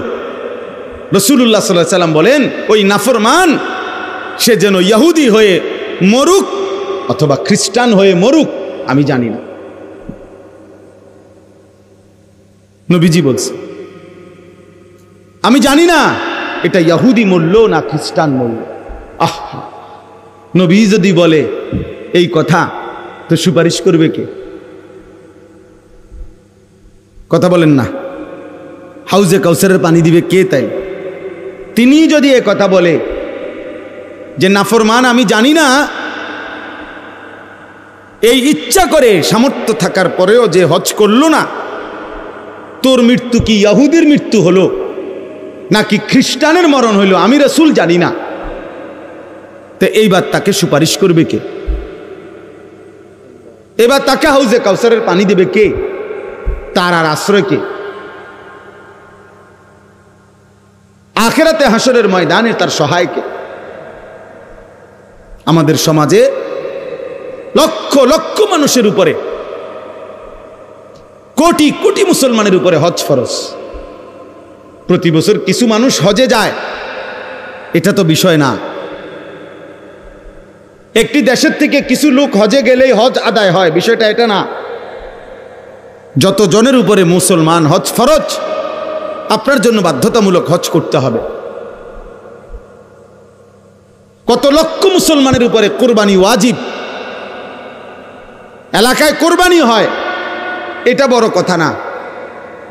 রাসূলুল্লাহ সাল্লাল্লাহু আলাইহি সাল্লাম বলেন, ওই নাফরমান সে যেন ইহুদি হয়ে মরুক অথবা খ্রিস্টান হয়ে মরুক, আমি জানি না। নবীজি বলছে, আমি জানি না এটা ইহুদি মরল না খ্রিস্টান মরল। আহা, নবী যদি বলে এই কথা, তো সুপারিশ করবে কে? কথা বলেন না, হাউজে কাউসারের পানি দিবে কে? তাই তিনি যদি এ কথা বলে যে নাফরমান আমি জানি না, এই ইচ্ছা করে সামর্থ্য থাকার পরেও যে হজ করলো না, তোর মৃত্যু কি ইহুদির মৃত্যু হলো নাকি খ্রিস্টানের মরণ হইল, আমি রাসূল জানি না, তো এইবার তাকে সুপারিশ করবে কে? এবার তাকে হাউজে কাউসারের পানি দেবে কে? তার আর আশ্রয় কে? আখিরাতে হাসরের ময়দানে তার সহায় কে? আমাদের সমাজে লক্ষ লক্ষ মানুষের উপরে, কোটি কোটি মুসলমানের উপরে হজ ফরজ, প্রতি বছর কিছু মানুষ হজে যায়, এটা তো বিষয় না। একটি দেশের থেকে কিছু লোক হজে গেলেই হজ আদায় হয়, বিষয়টা এটা না। যত জনের উপরে মুসলমান হজ ফরজ, আপনার জন্য বাধ্যতামূলক হজ করতে হবে। কত লক্ষ মুসলমানের উপরে কোরবানি ওয়াজিব। এলাকায় কোরবানি হয়, এটা বড় কথা না।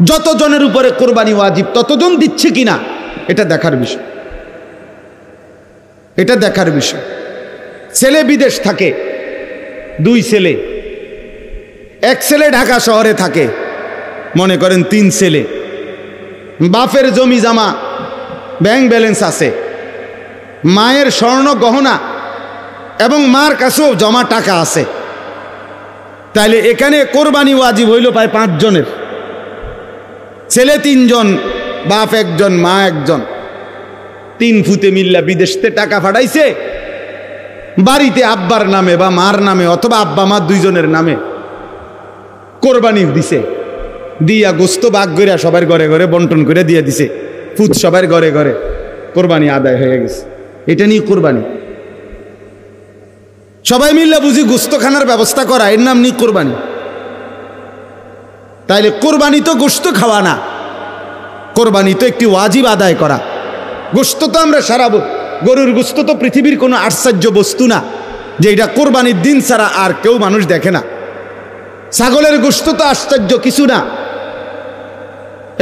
যত জনের উপরে কোরবানি ওয়াজিব, ততজন দিচ্ছে কিনা এটা দেখার বিষয়, এটা দেখার বিষয়। ছেলে বিদেশ থাকে, 2 ছেলে, এক ছেলে ঢাকা শহরে থাকে, মনে করেন 3 ছেলে। বাপের জমি জামা ব্যাংক ব্যালেন্স আছে, মায়ের স্বর্ণ গহনা এবং মার কাছেও জমা টাকা আছে। তাইলে এখানে কোরবানি ওয়াজিব হইল প্রায় 5 জনের। ছেলে 3 জন, বাপ 1 জন, মা 1 জন, 3 ফুতে মিল্লা বিদেশতে টাকা পাঠাইছে, বাড়িতে আব্বার নামে বা মার নামে অথবা আব্বা মা 2 জনের নামে কোরবানি দিছে। দিয়া গোস্ত বাগ করে সবার ঘরে ঘরে বন্টন করে দিয়ে দিছে, ফুট সবার ঘরে ঘরে, কোরবানি আদায় হয়ে গেছে। এটা নিয়ে কোরবানি। সবাই মিল্লা বুঝি গোস্ত খানার ব্যবস্থা করা, এর নাম নিয়ে কোরবানি। তাইলে কোরবানি তো গোস্ত খাওয়া না, কোরবানি তো একটি ওয়াজিব আদায় করা। গোস্ত তো আমরা সারাবো, গরুর গোস্ত তো পৃথিবীর কোনো আশ্চর্য বস্তু না যে এটা কোরবানির দিন ছাড়া আর কেউ মানুষ দেখে না। ছাগলের গোস্ত তো আশ্চর্য কিছু না,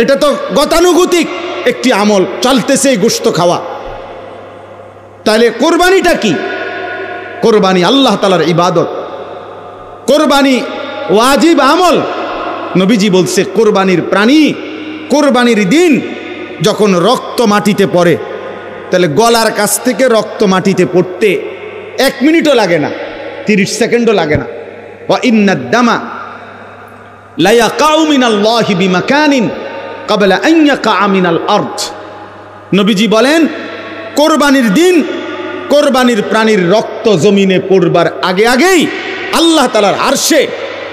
এটা তো গতানুগতিক একটি আমল, চলতেছে এই গোস্ত খাওয়া। তাহলে কোরবানিটা কি? কোরবানি আল্লাহ তাআলার ইবাদত, কোরবানি ওয়াজিব আমল। নবীজি বলছে কোরবানির প্রাণী কোরবানির দিন যখন রক্ত মাটিতে পড়ে, তাহলে গলার কাছ থেকে রক্ত মাটিতে পড়তে 1 মিনিটও লাগে না, 30 সেকেন্ডও লাগে না। ওয়া ইন্নাদ দামা লা ইয়াকাউ মিনাল্লাহি বিমাকানিন ক্বাবলা আন ইয়াকা মিনাল আরদ। নবীজি বলেন কোরবানির দিন কোরবানির প্রাণীর রক্ত জমিনে পড়বার আগে আগেই আল্লাহ তাআলার আরশে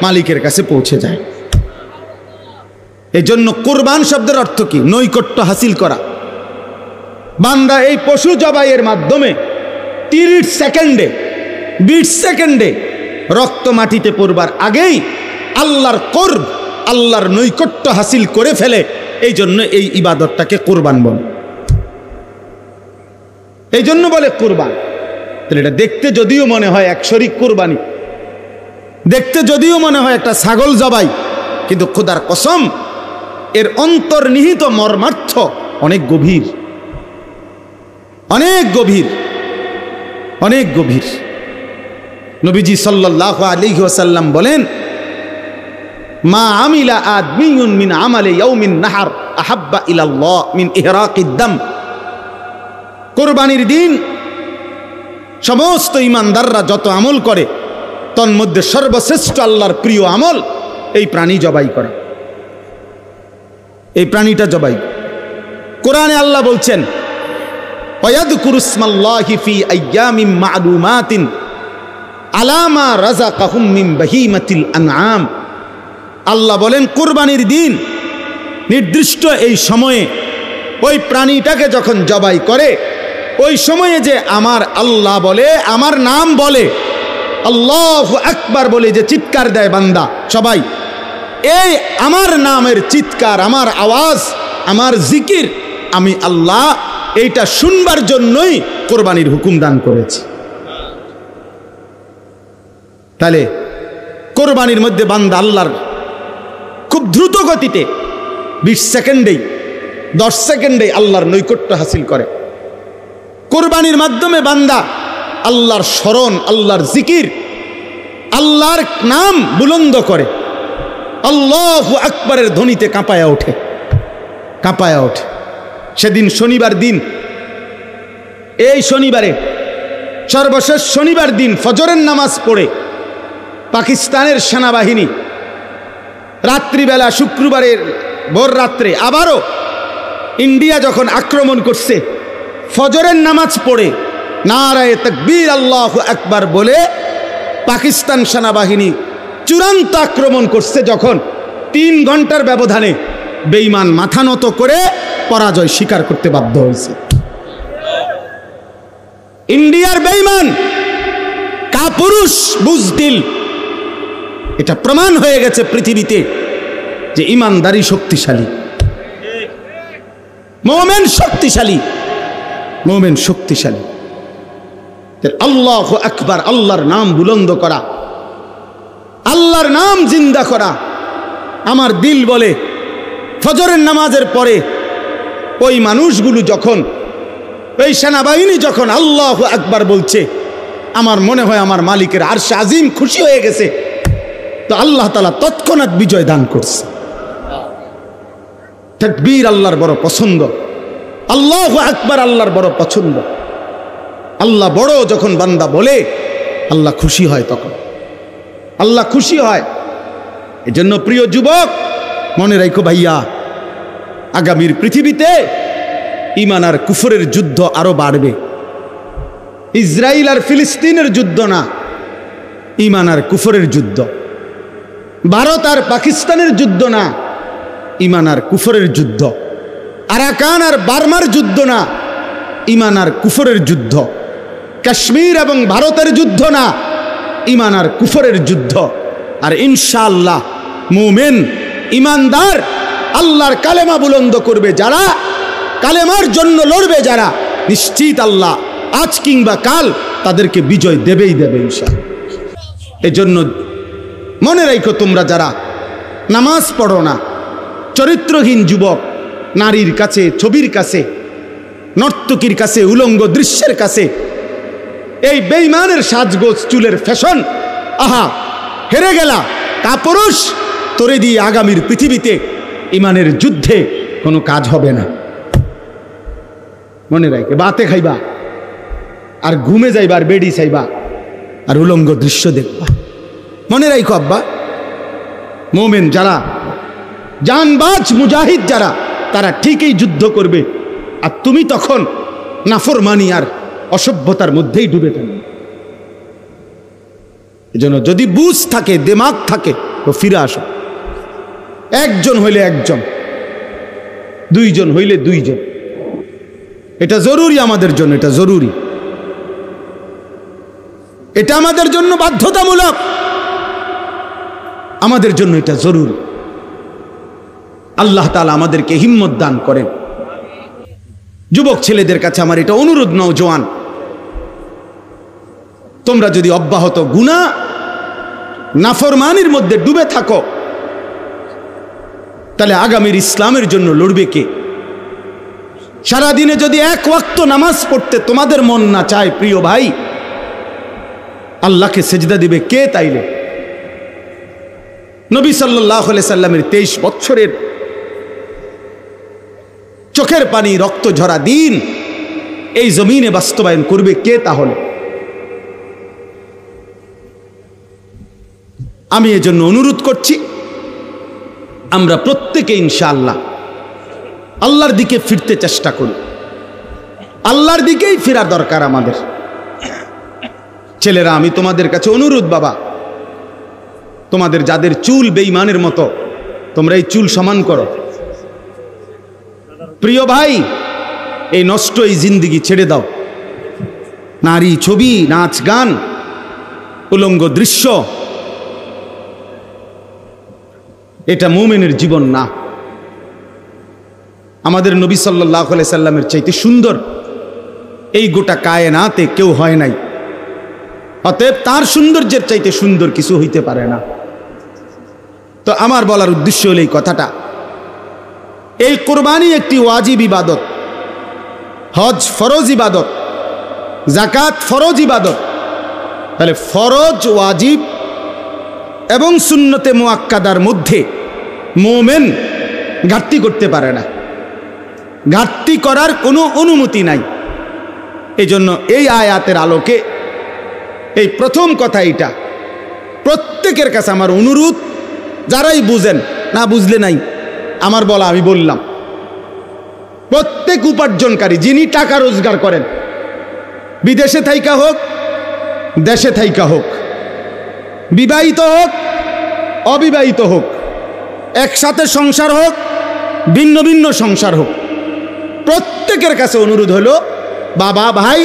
মালিকের কাছে পৌঁছে যায়। এই জন্য কোরবান শব্দের অর্থ কি? নৈকট্য হাসিল করা। বান্দা এই পশু জবাইয়ের মাধ্যমে 30 সেকেন্ডে 20 সেকেন্ডে রক্ত মাটিতে পড়বার আগেই আল্লাহর কোরব, আল্লাহর নৈকট্য হাসিল করে ফেলে। এই জন্য এই ইবাদতটাকে কোরবান বলে, এই জন্য বলে কোরবান। তাহলে এটা দেখতে যদিও মনে হয় এক শরীক কোরবানি, দেখতে যদিও মনে হয় একটা ছাগল জবাই, কিন্তু খোদার কসম এর অন্তর্নিহিত মর্মার্থ অনেক গভীর, অনেক গভীর, অনেক গভীর। নবীজি সাল্লাল্লাহু আলাইহি ওয়াসাল্লাম বলেন মা আমিলা আদমিয়ুন মিন আমালি ইয়াউমিন নাহার আহাব্বা ইলাল্লাহ মিন ইহরাকিদ দাম। কোরবানির দিন সমস্ত ইমানদাররা যত আমল করে তন্মধ্যে সর্বশ্রেষ্ঠ আল্লাহর প্রিয় আমল এই প্রাণী জবাই করা, এই প্রাণীটা জবাই। কোরআনে আল্লাহ বলছেন ওয়ায়াযকুরুসমাল্লাহি ফি আইয়ামিম মা'লুমাতিন আলা মা রাযাকাহুম মিন বাহিমাতিল আনআম। আল্লাহ বলেন কোরবানির দিন নির্দিষ্ট এই সময়ে ওই প্রাণীটাকে যখন জবাই করে, ওই সময়ে যে আমার আল্লাহ বলে, আমার নাম বলে, আল্লাহু আকবার বলে যে চিৎকার দেয় বান্দা সবাই, এই আমার নামের চিৎকার, আমার আওয়াজ, আমার জিকির আমি আল্লাহ এইটা শুনবার জন্যই কোরবানির হুকুম দান করেছি। তাহলে কোরবানির মধ্যে বান্দা আল্লাহর খুব দ্রুত গতিতে 20 সেকেন্ডেই 10 সেকেন্ডেই আল্লাহর নৈকট্য হাসিল করে। কোরবানির মাধ্যমে বান্দা আল্লাহর স্মরণ, আল্লাহর জিকির, আল্লাহর নাম বুলন্দ করে, আল্লাহু আকবারের ধ্বনিতে কাঁপায়া ওঠে, কাঁপায়া ওঠে। সেদিন শনিবার দিন, এই শনিবারে সর্বশেষ শনিবার দিন ফজরের নামাজ পড়ে পাকিস্তানের সেনাবাহিনী রাত্রিবেলা শুক্রবারের ভোর রাত্রে আবারও ইন্ডিয়া যখন আক্রমণ করছে, ফজরের নামাজ পড়ে নারায়ে তাকবীর আল্লাহু আকবার বলে পাকিস্তান সেনাবাহিনী চূড়ান্ত আক্রমণ করছে। যখন 3 ঘন্টার ব্যবধানে বেঈমান মাথা নত করে পরাজয় স্বীকার করতে বাধ্য হয়েছে। ইন্ডিয়ার বেঈমান কাপুরুষ বুজদিল, এটা প্রমাণ হয়ে গেছে পৃথিবীতে যে ইমানদারি শক্তিশালী, মুমিন শক্তিশালী, মুমিন শক্তিশালী। আল্লাহু আকবার, আল্লাহর নাম বুলন্দ করা, আল্লাহর নাম জিন্দা করা। আমার দিল বলে ফজরের নামাজের পরে ওই মানুষগুলো যখন, ওই সেনাবাহিনী যখন আল্লাহু আকবার বলছে, আমার মনে হয় আমার মালিকের আরশে আজিম খুশি হয়ে গেছে, তো আল্লাহ তাআলা তৎক্ষণাৎ বিজয় দান করছে। তাকবীর আল্লাহর বড় পছন্দ, আল্লাহু আকবার আল্লাহর বড় পছন্দ। আল্লাহ বড় যখন বান্দা বলে, আল্লাহ খুশি হয়, তখন আল্লাহ খুশি হয়। এজন্য প্রিয় যুবক, মনে রাখো ভাইয়া, আগামীর পৃথিবীতে ঈমান আর কুফরের যুদ্ধ আরো বাড়বে। ইসরায়েল আর ফিলিস্তিনের যুদ্ধ না, ঈমান আর কুফরের যুদ্ধ। ভারত আর পাকিস্তানের যুদ্ধ না, ঈমান আর কুফরের যুদ্ধ। আরাকান আর বার্মার যুদ্ধ না, ঈমান আর কুফরের যুদ্ধ। কাশ্মীর এবং ভারতের যুদ্ধ না, ঈমান আর কুফরের যুদ্ধ। আর ইনশাআল্লাহ মুমিন ঈমানদার আল্লাহর কালেমা বুলন্দ করবে যারা, কালেমার জন্য লড়বে যারা, নিশ্চিত আল্লাহ আজ কিংবা কাল তাদেরকে বিজয় দেবেই দেবে ইনশাআল্লাহ। এজন্য মনে রাখো, তোমরা যারা নামাজ পড়ো না, চরিত্রহীন যুবক, নারীর কাছে, ছবির কাছে, নর্তকীর কাছে, উলঙ্গ দৃশ্যের কাছে, এই বেঈমানের সাজগোজ, চুলের ফ্যাশন, আহা হেরে গেলা কাপুরুষ, তোরে দিয়ে আগামীর পৃথিবীতে ঈমানের যুদ্ধে কোনো কাজ হবে না। মনে রাখে, বাতে খাইবা আর ঘুমে যাইবা আর বেডি চাইবা আর উলঙ্গ দৃশ্য দেখবা। মনে রাখো আব্বা, মুমিন যারা, জানবাজ মুজাহিদ যারা, তারা ঠিকই যুদ্ধ করবে, আর তুমি তখন নাফরমানি আর অসভ্যতার মধ্যেই ডুবে থাকবে। এজন্য যদি বুঝ থাকে, দিমাগ থাকে, তো ফিরে আসো। একজন হইলে একজন, দুইজন হইলে দুইজন, এটা জরুরি আমাদের জন্য, এটা জরুরি, এটা আমাদের জন্য বাধ্যতামূলক, আমাদের জন্য এটা জরুরি। আল্লাহ তাআলা আমাদেরকে হিম্মত দান করেন। যুবক ছেলেদের কাছে আমার এটা অনুরোধ, নওজোয়ান, তোমরা যদি অব্যাহত গুনাহ নাফরমানির মধ্যে ডুবে থাকো, তাহলে আগামীর ইসলামের জন্য লড়বে কে? সারাদিনে যদি এক ওয়াক্ত নামাজ পড়তে তোমাদের মন না চায়, প্রিয় ভাই, আল্লাহকে সেজদা দিবে কে? তাইলে নবী সাল্লাল্লাহু আলাইহি সাল্লামের 23 বছরের চোখের পানি, রক্ত ঝরা দিন এই জমিনে বাস্তবায়ন করবে কে? তাহলে আমি এজন্য অনুরোধ করছি, আমরা প্রত্যেকে ইনশাআল্লাহ আল্লাহর দিকে ফিরতে চেষ্টা করি। আল্লাহর দিকেই ফেরার দরকার আমাদের। ছেলেরা, আমি তোমাদের কাছে অনুরোধ, বাবা, তোমাদের যাদের চুল বেঈমানের মতো, তোমরা এই চুল সমান করো। প্রিয় ভাই, এই নষ্ট এই জিন্দেগি ছেড়ে দাও। নারী, ছবি, নাচ, গান, উলঙ্গ দৃশ্য, এটা মুমিনের জীবন না। আমাদের নবী সাল্লাল্লাহু আলাইহি সাল্লামের চাইতে সুন্দর এই গোটা কায়নাতে কেউ হয় নাই। অতএব তার সৌন্দর্যের চাইতে সুন্দর কিছু হইতে পারে না। তো আমার বলার উদ্দেশ্য হলো এই কথাটা, এই কুরবানি একটি ওয়াজিব ইবাদত, হজ ফরজ ইবাদত, যাকাত ফরজ ইবাদত। তাহলে ফরজ, ওয়াজিব এবং সুন্নতে মুআক্কাদার মধ্যে মুমিন ঘাটতি করতে পারে না, ঘাটতি করার কোনো অনুমতি নাই। এই জন্য এই আয়াতের আলোকে এই প্রথম কথা, এটা প্রত্যেকের কাছে আমার অনুরোধ, যারাই বুঝেন, না বুঝলে নাই, আমার বলা আমি বললাম, প্রত্যেক উপার্জনকারী যিনি টাকা রোজগার করেন, বিদেশে থাইকা হোক, দেশে থাইকা হোক, বিবাহিত হোক, অবিবাহিত হোক, একসাথে সংসার হোক, ভিন্ন ভিন্ন সংসার হোক, প্রত্যেকের কাছে অনুরোধ হলো, বাবা, ভাই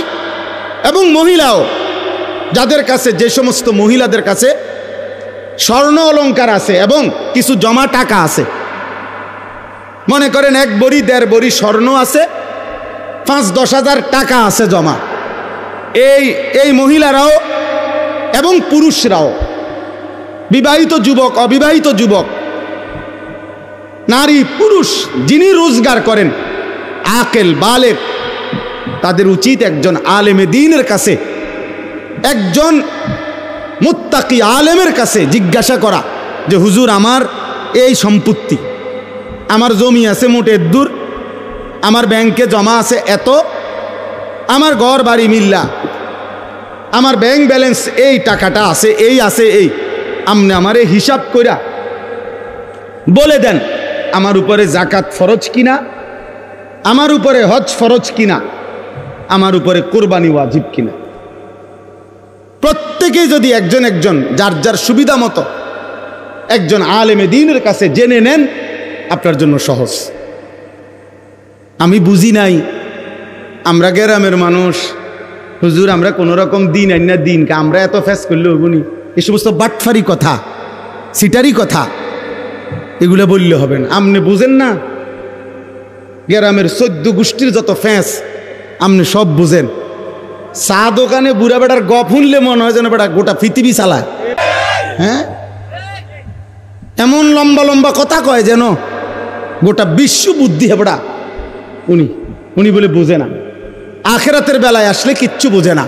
এবং মহিলাও, যাদের কাছে, যে সমস্ত মহিলাদের কাছে স্বর্ণ অলংকার আছে এবং কিছু জমা টাকা আছে, মনে করেন 1 বড়ি 1.5 বড়ি স্বর্ণ আছে, 5-10 হাজার টাকা আছে জমা, এই মহিলারাও এবং পুরুষরাও, বিবাহিত যুবক, অবিবাহিত যুবক, নারী পুরুষ, যিনি রোজগার করেন, আকেল বালেগ, তাদের উচিত একজন আলেমে দ্বীনের কাছে, একজন মুত্তাকি আলেমের কাছে জিজ্ঞাসা করা যে হুজুর, আমার এই সম্পত্তি, আমার জমি আছে মোট এদ্দুর, আমার ব্যাংকে জমা আছে এত, আমার ঘর বাড়ি মিল্লা, আমার ব্যাংক ব্যালেন্স এই টাকাটা আছে, এই আছে, এই আমনে আমারে হিসাব কইরা বলে দেন আমার উপরে জাকাত ফরজ কিনা, আমার উপরে হজ ফরজ কিনা, আমার উপরে কোরবানি ওয়াজিব কিনা। প্রত্যেকেই যদি একজন একজন যার যার সুবিধা মতো একজন আলেমে দ্বীনের কাছে জেনে নেন, আপনার জন্য সহজ। আমি বুঝি নাই, আমরা গ্রামের মানুষ, হুজুর আমরা কোনো রকম দিন আইন না, দিনকে আমরা এত ফেস করলে হবনি, এই সমস্ত বাটফারি কথা, সিটারি কথা, এগুলো বললে হবে না। আপনি বুঝেন না, গ্রামের 14 গোষ্ঠীর যত ফ্যাঁস আপনি সব বুঝেন। চা দোকানে বুড়া বেটার গপ শুনলে মনে হয় যেন বেটা গোটা পৃথিবী চালায়। হ্যাঁ, এমন লম্বা লম্বা কথা কয় যেন গোটা বিশ্ব বুদ্ধি হেবড়া। উনি বলে বুঝে না, আখেরাতের বেলায় আসলে কিচ্ছু বুঝে না।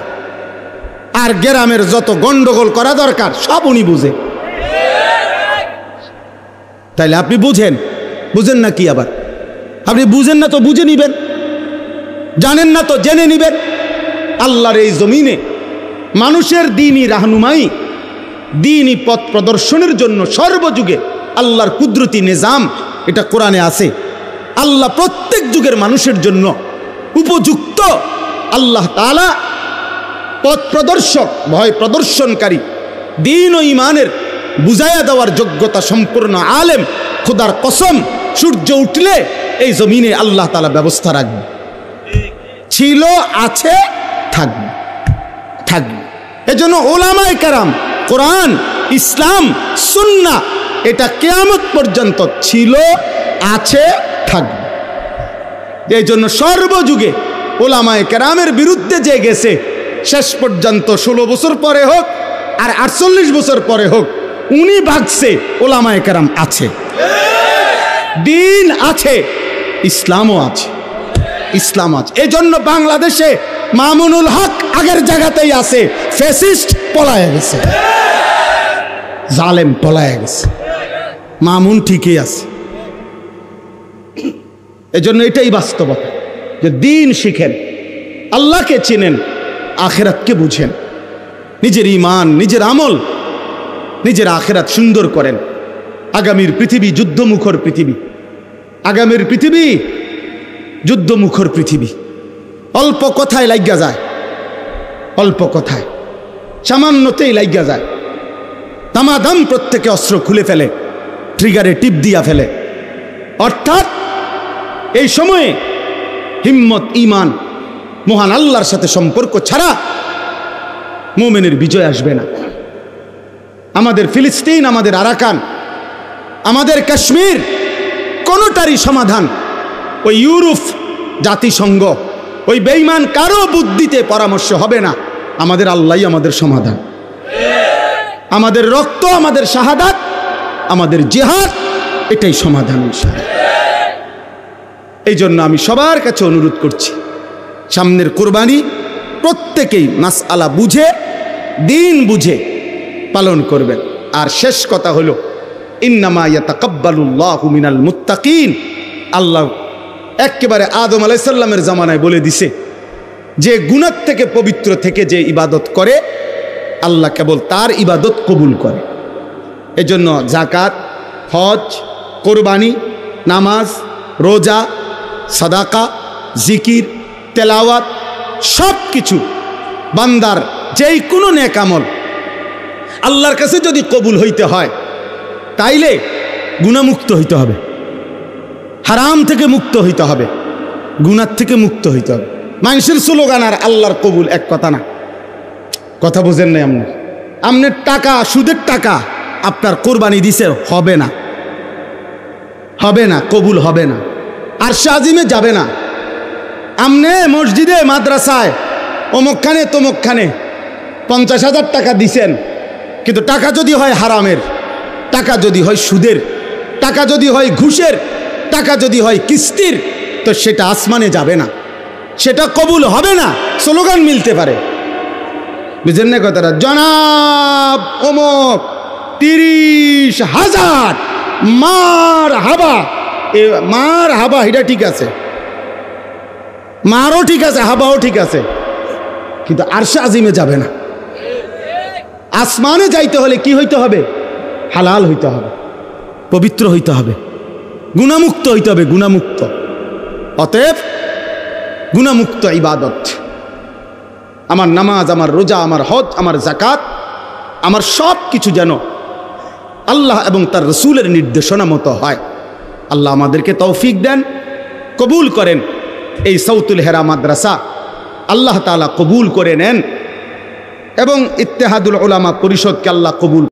আর গ্রামের যত গন্ডগোল করা দরকার সব উনি বুঝে। তাইলে আপনি বুঝেন না কি? আবার আপনি বুঝেন না তো বুঝে নিবেন, জানেন না তো জেনে নিবেন। আল্লাহর এই জমিনে মানুষের দ্বীনি রাহনুমাই, দ্বীনি পথ প্রদর্শনের জন্য সর্বযুগে আল্লাহর কুদরতি নিজাম, এটা কোরআনে আছে। আল্লাহ প্রত্যেক যুগের মানুষের জন্য উপযুক্ত আল্লাহ তাআলা পথ প্রদর্শক, ভয় প্রদর্শনকারী, দ্বীন ও ঈমানের বুঝাইয়া দেওয়ার যোগ্যতা সম্পূর্ণ আলেম। খোদার কসম, সূর্য উঠলে এই জমিনে আল্লাহ তাআলা ব্যবস্থা রাখবে, ছিল, আছে, থাকবে। এজন্য ওলামায়ে কেরাম, কোরআন, ইসলাম, সুন্নাহ এটা কিয়ামত পর্যন্ত ছিল, আছে, থাকবে। এই জন্য সর্বযুগে ওলামায়ে কেরামের বিরুদ্ধে যে গেছে, শেষ পর্যন্ত 16 বছর পরে হোক আর 48 বছর পরে হোক, উনি ভাগছে, ওলামায়ে কেরাম আছে, দ্বীন আছে, ইসলামও আছে, ইসলাম আছে। এই জন্য বাংলাদেশে মামুনুল হক আগের জায়গাতেই আছে, ফ্যাসিস্ট পলায় গেছে, জালেম পলায় গেছে, মামুন ঠিকই আছে। এজন্য এটাই বাস্তবতা যে দ্বীন শিখেন, আল্লাহকে চিনেন, আখেরাতকে বুঝেন, নিজের ঈমান, নিজের আমল, নিজের আখেরাত সুন্দর করেন। আগামীর পৃথিবী যুদ্ধমুখর পৃথিবী, আগামীর পৃথিবী যুদ্ধমুখর পৃথিবী। অল্প কথায় লাগিয়া যায়, অল্প কথায় সামান্যতেই লাগিয়া যায়, দামাদাম প্রত্যেকে অস্ত্র খুলে ফেলে, ট্রিগারে টিপ দিয়া ফেলে। অর্থাৎ এই সময়ে হিম্মত, ঈমান, মহান আল্লাহর সাথে সম্পর্ক ছাড়া মুমিনের বিজয় আসবে না। আমাদের ফিলিস্তিন, আমাদের আরাকান, আমাদের কাশ্মীর, কোনোটারই সমাধান ওই ইউরোপ, জাতিসংঘ, ওই বেঈমান কারো বুদ্ধিতে পরামর্শ হবে না। আমাদের আল্লাহই আমাদের সমাধান, আমাদের রক্ত, আমাদের শাহাদাত, আমাদের জিহাদ, এটাই সমাধান ইনশাআল্লাহ। এই জন্য আমি সবার কাছে অনুরোধ করছি, সামনের কোরবানি প্রত্যেকেই মাসআলা বুঝে, দ্বীন বুঝে পালন করবেন। আর শেষ কথা হলো, ইন্নামা ইয়াতাকাব্বালুল্লাহু মিনাল মুত্তাকিন। আল্লাহ একেবারে আদম আলাইহিস সালামের জামানায় বলে দিছে যে গুনাহ থেকে পবিত্র থেকে যে ইবাদত করে, আল্লাহ কেবল তার ইবাদত কবুল করে। এজন্য যাকাত, হজ, কোরবানি, নামাজ, রোজা, সাদাকা, জিকির, তেলাওয়াত, সব কিছু বান্দার যেই কোনো নেক আমল আল্লাহর কাছে যদি কবুল হইতে হয়, তাইলে গুনাহমুক্ত হইতে হবে, হারাম থেকে মুক্ত হইতে হবে, গুনার থেকে মুক্ত হইতে হবে। মানুষের স্লোগান আর আল্লাহর কবুল এক কথা না। কথা বুঝেন নাই আপনি? আপনার টাকা, সুদের টাকা আপনার কোরবানি দিছে, হবে না, হবে না, কবুল হবে না, আরশে আজিমে যাবে না। আমনে মসজিদে মাদ্রাসায় অমুকখানে তমুকখানে 50,000 টাকা দিছেন, কিন্তু টাকা যদি হয় হারামের, টাকা যদি হয় সুদের, টাকা যদি হয় ঘুষের, টাকা যদি হয় কিস্তির, তো সেটা আসমানে যাবে না, সেটা কবুল হবে না। স্লোগান মিলতে পারে, বুঝেন না কথাটা? জনাব অমুক 30,000 মার হাবা, মার হাবা, এটা ঠিক আছে, মারও ঠিক আছে, হাবাও ঠিক আছে, কিন্তু আরশে আজিমে যাবে না। আসমানে যাইতে হলে কি হইতে হবে? হালাল হইতে হবে, পবিত্র হইতে হবে, গুনামুক্ত হইতে হবে, গুনামুক্ত। অতএব গুনামুক্ত ইবাদত, আমার নামাজ, আমার রোজা, আমার হজ, আমার যাকাত, আমার সব কিছু যেন আল্লাহ এবং তার রসুলের নির্দেশনা মতো হয়। আল্লাহ আমাদেরকে তৌফিক দেন, কবুল করেন। এই সাউতুল হেরা মাদ্রাসা আল্লাহ তাআলা কবুল করে নেন এবং ইত্তেহাদুল উলামা পরিষদকে আল্লাহ কবুল